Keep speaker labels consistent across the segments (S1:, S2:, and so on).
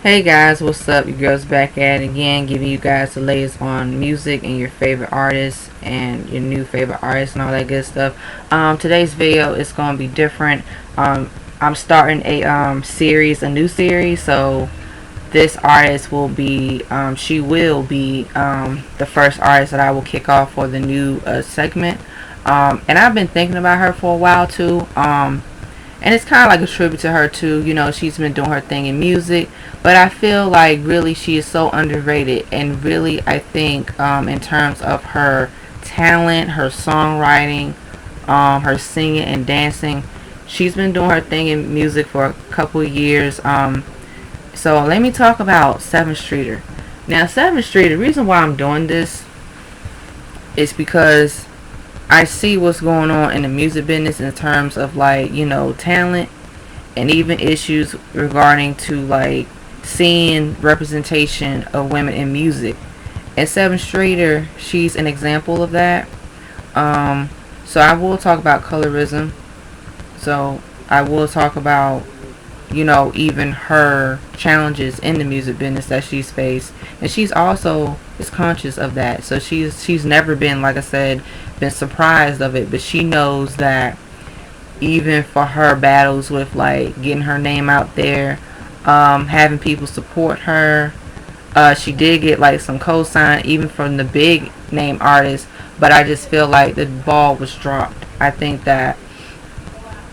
S1: Hey guys, what's up? Your girl's back at it again, giving you guys the latest on music and your favorite artists and your new favorite artists and all that good stuff. Today's video is going to be different. I'm starting a new series. So this artist will be, she will be the first artist that I will kick off for the new segment. And I've been thinking about her for a while too. And it's kind of like a tribute to her too. You know, she's been doing her thing in music, but I feel like really she is so underrated. And really, I think in terms of her talent, her songwriting, her singing and dancing, she's been doing her thing in music for a couple of years. So let me talk about Sevyn Streeter. Now, Sevyn Streeter, the reason why I'm doing this is because I see what's going on in the music business in terms of, like, you know, talent and even issues regarding to, like, seeing representation of women in music. And Sevyn Streeter, she's an example of that. So I will talk about colorism. So I will talk about, you know, even her challenges in the music business that she's faced, and she's also is conscious of that. So she's never been, like I said, been surprised of it, but she knows that even for her battles with, like, getting her name out there, having people support her, she did get, like, some cosign even from the big name artists, but I just feel like the ball was dropped. I think that,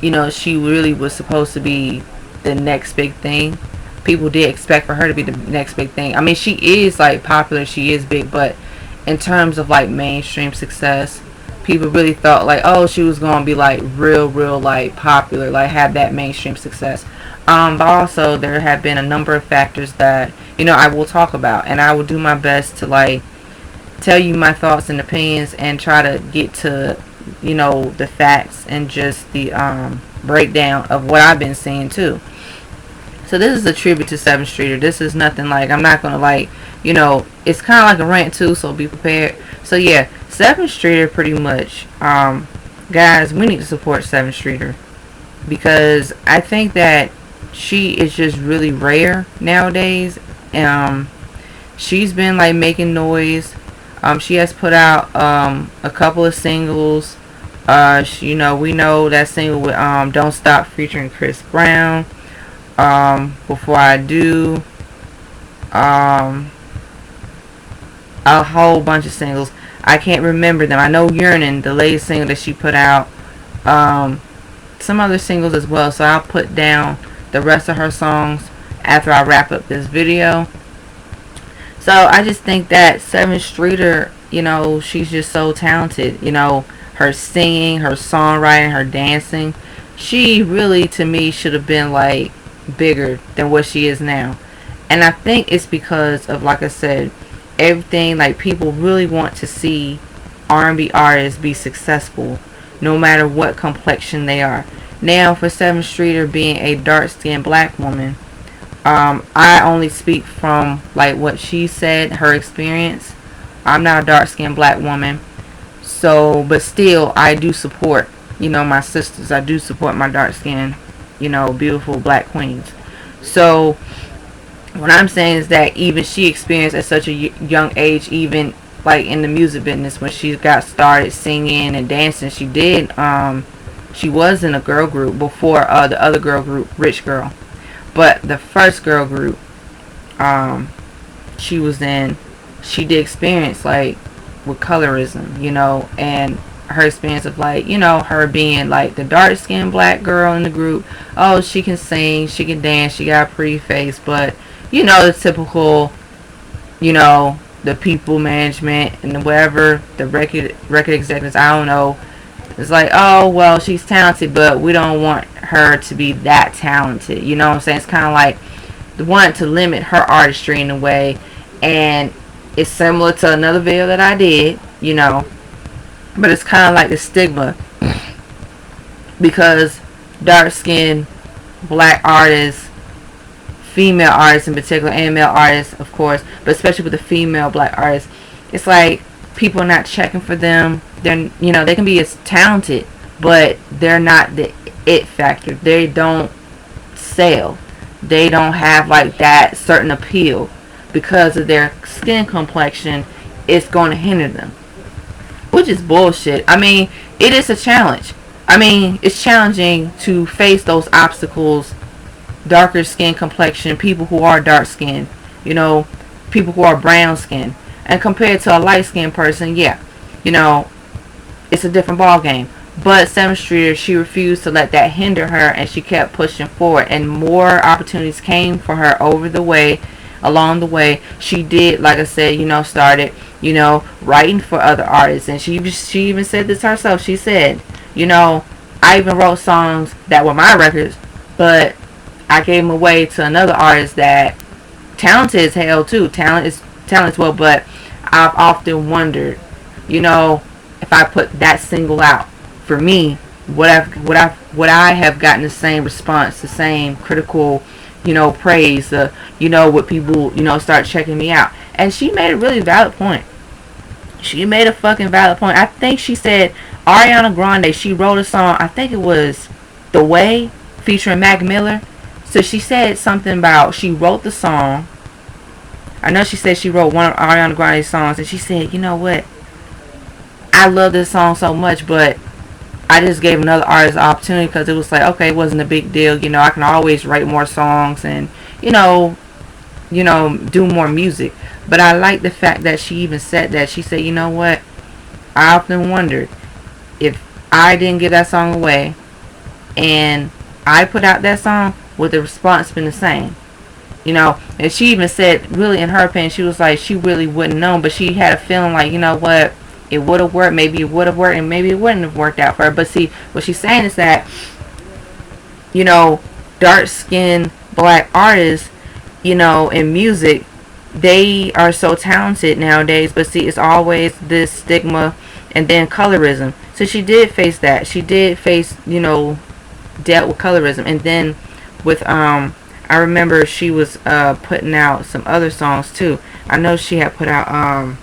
S1: you know, she really was supposed to be the next big thing. People did expect for her to be the next big thing. I mean, she is, like, popular, she is big, but in terms of, like, mainstream success, people really thought, like, oh, she was gonna be, like, real, like, popular, like, have that mainstream success. But also there have been a number of factors that, you know, I will talk about, and I will do my best to, like, tell you my thoughts and opinions and try to get to, you know, the facts and just the breakdown of what I've been seeing too. So this is a tribute to Sevyn Streeter. This is nothing, like, I'm not gonna, like, you know, it's kind of like a rant too, so be prepared. So yeah, Sevyn Streeter pretty much, guys, we need to support Sevyn Streeter because I think that she is just really rare nowadays. She's been, like, making noise. She has put out a couple of singles. You know, we know that single with Don't Stop featuring Chris Brown. Before I Do, a whole bunch of singles. I can't remember them. I know Yearning, the latest single that she put out, some other singles as well. So I'll put down the rest of her songs after I wrap up this video. So I just think that Sevyn Streeter, you know, she's just so talented. You know, her singing, her songwriting, her dancing. She really, to me, should have been, like, bigger than what she is now. And I think it's because of, like I said, everything, like, people really want to see R&B artists be successful no matter what complexion they are. Now, for Sevyn Streeter being a dark-skinned black woman, I only speak from, like, what she said, her experience. I'm not a dark-skinned black woman, so, but still, I do support, you know, my sisters. I do support my dark-skinned, you know, beautiful black queens. So what I'm saying is that even she experienced at such a young age, even, like, in the music business, when she got started singing and dancing, she did, she was in a girl group before the other girl group, Rich Girl. But the first girl group she was in, she did experience, like, with colorism, you know, and her experience of, like, you know, her being, like, the dark skinned black girl in the group. Oh, she can sing, she can dance, she got a pretty face, but, you know, the typical, you know, the people management and whatever, the record executives, I don't know, it's like, oh, well, she's talented, but we don't want her to be that talented. You know what I'm saying? It's kind of like they want to limit her artistry in a way. And it's similar to another video that I did, you know. But it's kind of like the stigma. Because dark-skinned black artists, female artists in particular, and male artists, of course, but especially with the female black artists, it's like people are not checking for them. They're, you know, they can be as talented, but they're not the it factor. They don't sell. they don't have like that certain appeal because of their skin complexion. It's going to hinder them, which is bullshit. I mean, it is a challenge. I mean, it's challenging to face those obstacles. Darker skin complexion, people who are dark skinned, you know, people who are brown skinned, and compared to a light skinned person, yeah, you know, it's a different ball game. But Sevyn Streeter, she refused to let that hinder her, and she kept pushing forward, and more opportunities came for her over the way. Along the way, she did, like I said, started, writing for other artists, and she even said this herself. She said, I even wrote songs that were my records, but I gave them away to another artist that talented as hell too. Talent as well, but I've often wondered, if I put that single out for me, would I have gotten the same response, the same critical, praise, would people, start checking me out? And she made a really valid point. She made a fucking valid point. I think she said Ariana Grande, she wrote a song, I think it was The Way, featuring Mac Miller. So she said something about, she wrote the song. I know she said she wrote one of Ariana Grande's songs, and she said, you know what? I love this song so much, but I just gave another artist an opportunity because it was like, okay, it wasn't a big deal. I can always write more songs and, do more music. But I like the fact that she even said that. She said, you know what? I often wondered if I didn't give that song away and I put out that song, would the response been the same? And she even said, really, in her opinion, she was like, she really wouldn't know, but she had a feeling like, you know what, it would have worked, maybe it would have worked, and maybe it wouldn't have worked out for her. But see, what she's saying is that, dark-skinned black artists, in music, they are so talented nowadays, but see, it's always this stigma and then colorism. So she did face that. She did face, dealt with colorism. And then with, I remember she was putting out some other songs too. I know she had put out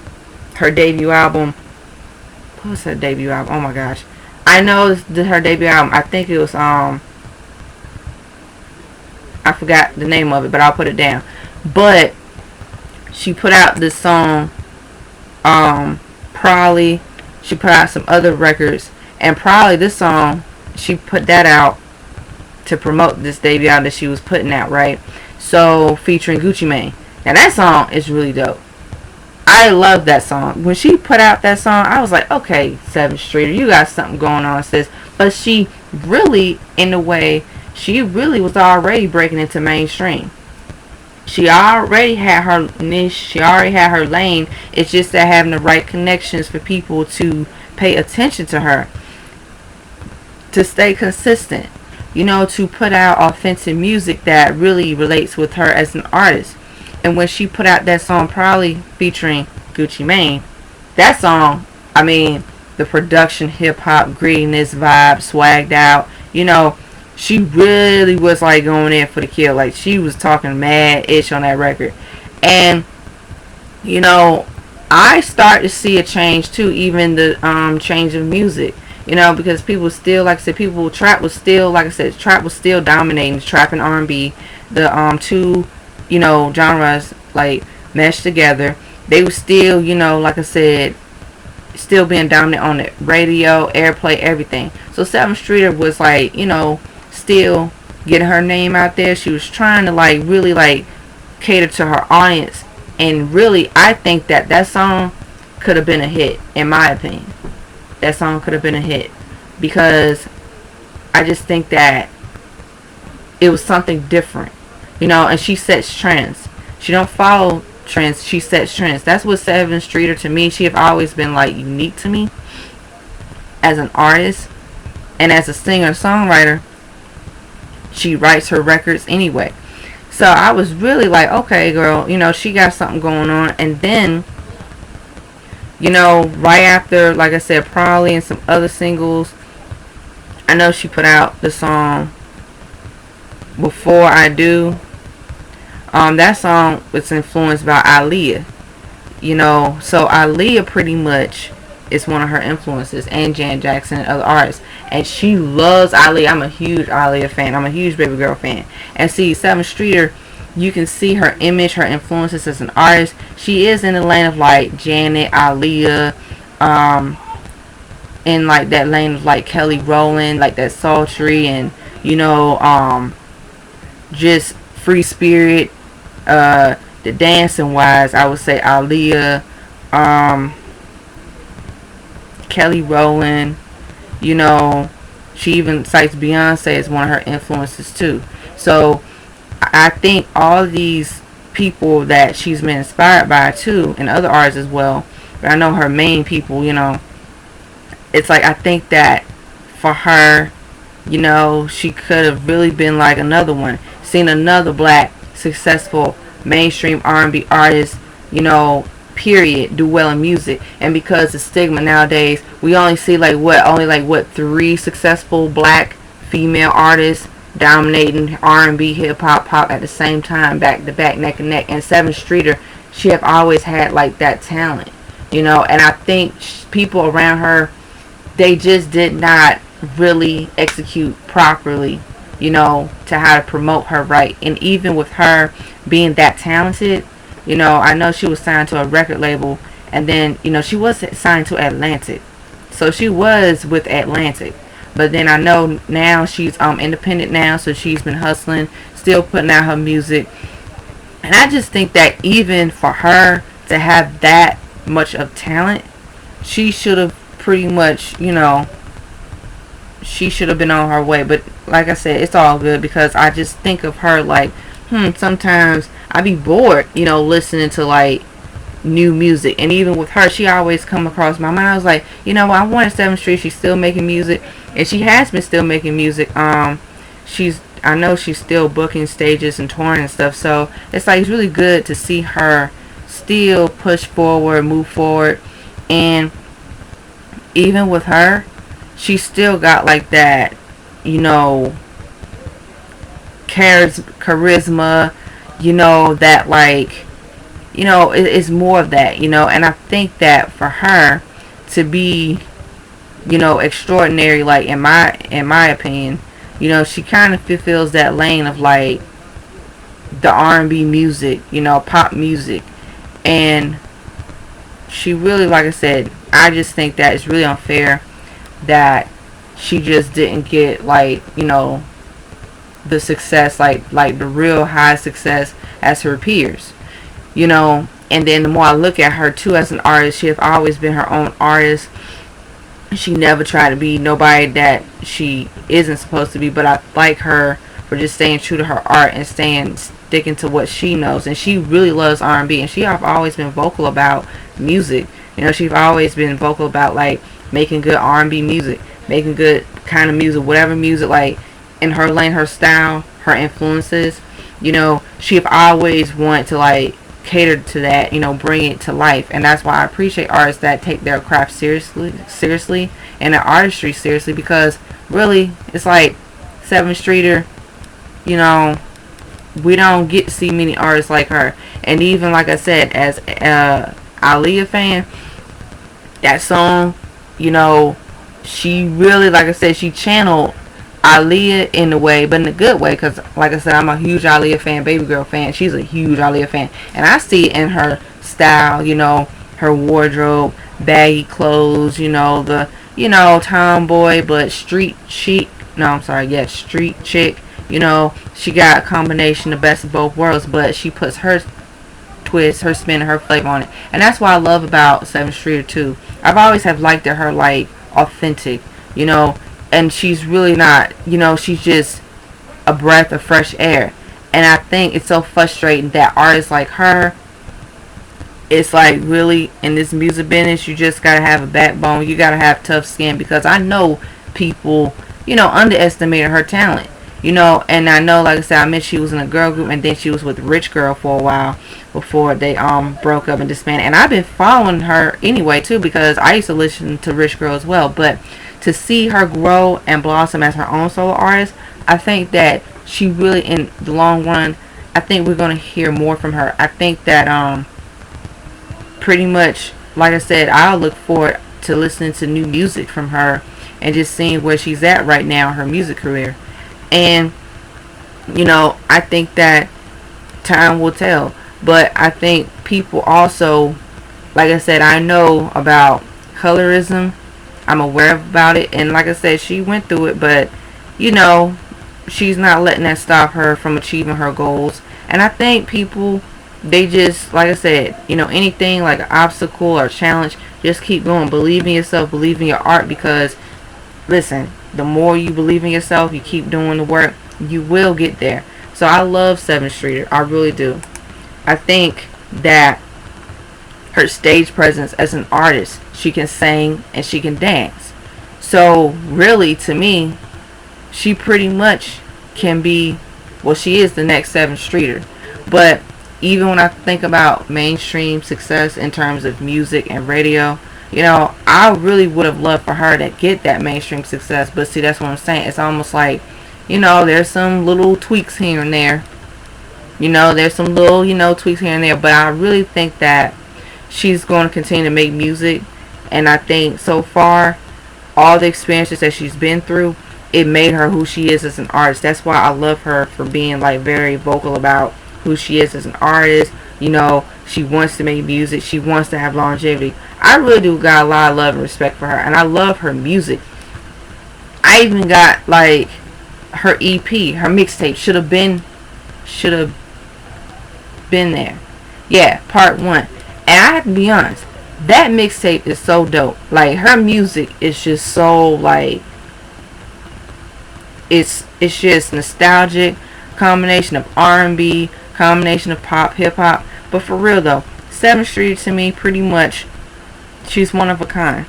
S1: her debut album. What was her debut album? Oh my gosh. I know her debut album. I think it was I forgot the name of it, but I'll put it down. But she put out this song, Probably. She put out some other records, and Probably, this song, she put that out to promote this debut album that she was putting out, right? So, featuring Gucci Mane. Now that song is really dope. I love that song. When she put out that song, I was like, okay, Sevyn Streeter, you got something going on, sis. But she really, in a way, she really was already breaking into mainstream. She already had her niche. She already had her lane. It's just that having the right connections for people to pay attention to her, to stay consistent, to put out authentic music that really relates with her as an artist. And when she put out that song, Probably, featuring Gucci Mane, that song, I mean, the production, hip-hop, grittiness, vibe, swagged out, she really was like going in for the kill. Like, she was talking mad ish on that record. And, I start to see a change too, even the change of music. Because people still, like I said, trap was still, like I said, trap was still dominating, trap and R&B. The two, genres, like, meshed together. They were still, like I said, still being dominant on the radio, airplay, everything. So Sevyn Streeter was like, still getting her name out there. She was trying to, like, really, like, cater to her audience. And really, I think that song could have been a hit, in my opinion. That song could have been a hit. Because I just think that it was something different. And she sets trends. She don't follow trends. She sets trends. That's what Sevyn Streeter, to me, she have always been, like, unique to me as an artist and as a singer-songwriter. She writes her records anyway. So I was really like, okay, girl, she got something going on. And then, right after, like I said, Probably and some other singles, I know she put out the song Before I Do. That song was influenced by Aaliyah. So Aaliyah pretty much is one of her influences, and Janet Jackson and other artists. And she loves Aaliyah. I'm a huge Aaliyah fan. I'm a huge Baby Girl fan. And see, Sevyn Streeter, you can see her image, her influences as an artist. She is in the lane of like Janet, Aaliyah, in like that lane of like Kelly Rowland, like that sultry and just free spirit. The dancing wise, I would say Aaliyah, Kelly Rowland. She even cites Beyonce as one of her influences too. So I think all these people that she's been inspired by too, and other artists as well. But I know her main people, it's like I think that for her, she could have really been like another one. Seen another black successful mainstream R&B artist, period, do well in music. And because the stigma nowadays, we only see only three successful black female artists dominating R&B, hip hop, pop at the same time, back to back, neck and neck. And Sevyn Streeter, she have always had like that talent, and I think people around her, they just did not really execute properly, to how to promote her right. And even with her being that talented, I know she was signed to a record label, and then, she was signed to Atlantic. So she was with Atlantic. But then I know now she's independent now, so she's been hustling, still putting out her music. And I just think that even for her to have that much of talent, she should have pretty much, she should have been on her way. But like I said, it's all good because I just think of her like, sometimes I be bored, listening to like new music. And even with her, she always come across my mind. I was like, I wanted Sevyn Streeter. She's still making music, and she has been still making music. I know she's still booking stages and touring and stuff. So it's like it's really good to see her still push forward, move forward. And even with her, she still got like that, charisma, that like, it's more of that, and I think that for her to be, extraordinary, like in my opinion, she kind of fulfills that lane of like the R&B music, pop music. And she really, like I said, I just think that it's really unfair that she just didn't get like, the success, like the real high success as her peers, and then the more I look at her too as an artist, she has always been her own artist. She never tried to be nobody that she isn't supposed to be. But I like her for just staying true to her art and sticking to what she knows. And she really loves R&B, and she have always been vocal about music. She's always been vocal about like making good R&B music, making good kind of music, whatever music, like in her lane, her style, her influences. She have always wanted to like cater to that, bring it to life. And that's why I appreciate artists that take their craft seriously and their artistry seriously, because really it's like Sevyn Streeter, we don't get to see many artists like her. And even like I said, as a Aaliyah fan, that song, she really, like I said, she channeled Aaliyah in a way, but in a good way, because like I said, I'm a huge Aaliyah fan, Baby Girl fan. She's a huge Aaliyah fan, and I see it in her style, her wardrobe, baggy clothes, the tomboy but street chic. No, I'm sorry, yeah, street chick. She got a combination of best of both worlds, but she puts her twist, her spin, and her flavor on it. And that's what I love about Sevyn Streeter too. I've always have liked her like authentic, and she's really not, she's just a breath of fresh air. And I think it's so frustrating that artists like her, it's like really in this music business, you just gotta have a backbone, you gotta have tough skin, because I know people, underestimated her talent. And I know, like I said, I meant she was in a girl group, and then she was with Rich Girl for a while before they broke up and disbanded. And I've been following her anyway too, because I used to listen to Rich Girl as well. But to see her grow and blossom as her own solo artist, I think that she really, in the long run, I think we're gonna hear more from her. I think that pretty much, like I said, I'll look forward to listening to new music from her and just seeing where she's at right now in her music career. And I think that time will tell. But I think people also, like I said, I know about colorism. I'm aware about it, and like I said, she went through it, but you know, she's not letting that stop her from achieving her goals. And I think people, they just, like I said, anything like an obstacle or challenge, just keep going. Believe in yourself, believe in your art, because listen, the more you believe in yourself, you keep doing the work, you will get there. So I love Sevyn Streeter, I really do. I think that her stage presence as an artist, she can sing and she can dance. So really, to me, she pretty much can be, well, she is the next Sevyn Streeter. But even when I think about mainstream success in terms of music and radio, I really would have loved for her to get that mainstream success. But see, that's what I'm saying. It's almost like, there's some little tweaks here and there. There's some little, tweaks here and there. But I really think that she's going to continue to make music. And I think so far, all the experiences that she's been through, it made her who she is as an artist. That's why I love her for being like very vocal about who she is as an artist. She wants to make music. She wants to have longevity. I really do got a lot of love and respect for her, and I love her music. I even got like her EP, her mixtape should have been there. Yeah, part 1. And I have to be honest, that mixtape is so dope. Like, her music is just so like, it's just nostalgic, combination of R&B, combination of pop, hip hop. But for real though, Sevyn Street to me, pretty much, she's one of a kind.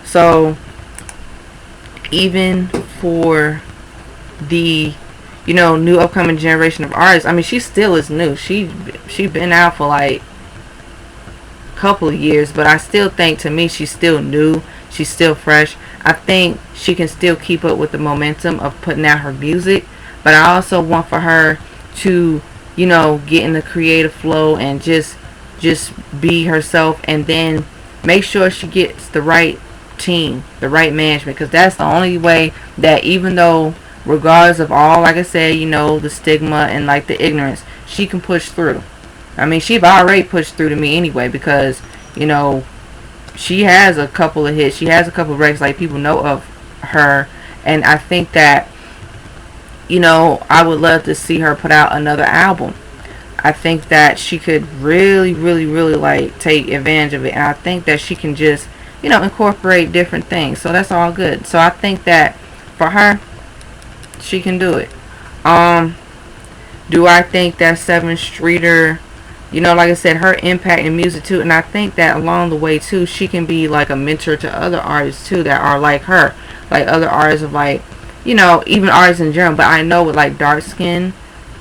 S1: So even for the new upcoming generation of artists, I mean, she still is new. She been out for like a couple of years, but I still think, to me, she's still new. She's still fresh. I think she can still keep up with the momentum of putting out her music, but I also want for her to get in the creative flow and just be herself, and then make sure she gets the right team, the right management, because that's the only way that, even though, regardless of all, like I said, the stigma and like the ignorance, she can push through. I mean, she's already pushed through to me anyway, because she has a couple of hits, she has a couple of records, like people know of her. And I think that I would love to see her put out another album. I think that she could really, really, really like take advantage of it, and I think that she can just incorporate different things. So that's all good. So I think that for her, she can do it. Do I think that Sevyn Streeter, like I said, her impact in music too, and I think that along the way too, she can be like a mentor to other artists too that are like her, like other artists of like, even artists in general. But I know with like dark skin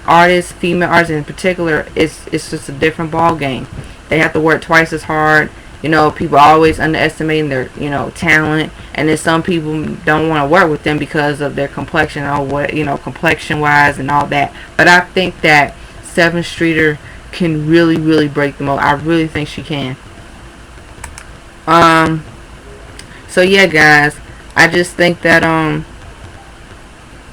S1: artists, female artists in particular, it's just a different ball game. They have to work twice as hard. People always underestimating their talent, and then some people don't want to work with them because of their complexion or what complexion wise and all that. But I think that Sevyn Streeter can really, really break the mold. I really think she can. So yeah, guys, I just think that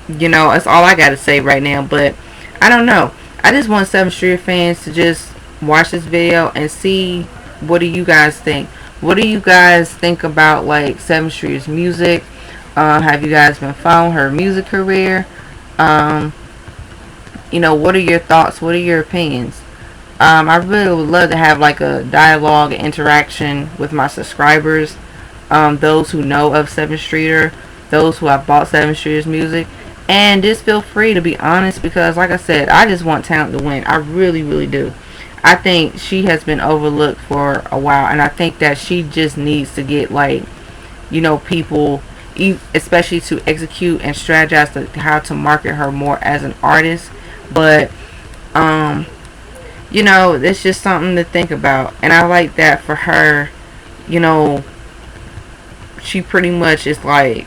S1: that's all I gotta say right now. But I don't know, I just want Sevyn Streeter fans to just watch this video and see, what do you guys think? What do you guys think about like Sevyn Streeter's music? Have you guys been following her music career? What are your thoughts? What are your opinions? I really would love to have like a dialogue and interaction with my subscribers, those who know of Sevyn Streeter, those who have bought Sevyn Streeter's music. And just feel free to be honest, because like I said, I just want talent to win. I really, really do. I think she has been overlooked for a while, and I think that she just needs to get like, people, especially to execute and strategize how to market her more as an artist. But it's just something to think about, and I like that for her. She pretty much is like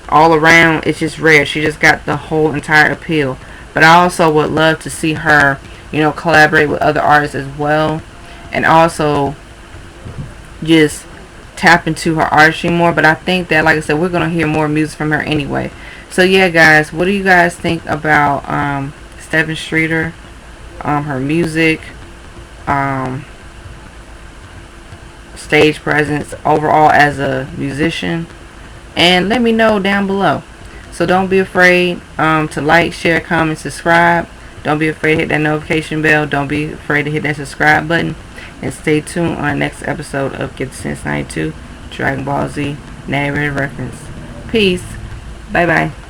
S1: all around, it's just rare. She just got the whole entire appeal. But I also would love to see her, collaborate with other artists as well. And also, just tap into her artistry more. But I think that, like I said, we're gonna hear more music from her anyway. So yeah, guys, what do you guys think about Sevyn Streeter, her music, um, stage presence, overall as a musician? And let me know down below. So don't be afraid to like, share, comment, subscribe. Don't be afraid to hit that notification bell. Don't be afraid to hit that subscribe button. And stay tuned on the next episode of Get the Sense 92 Dragon Ball Z Narrated Reference. Peace. Bye bye.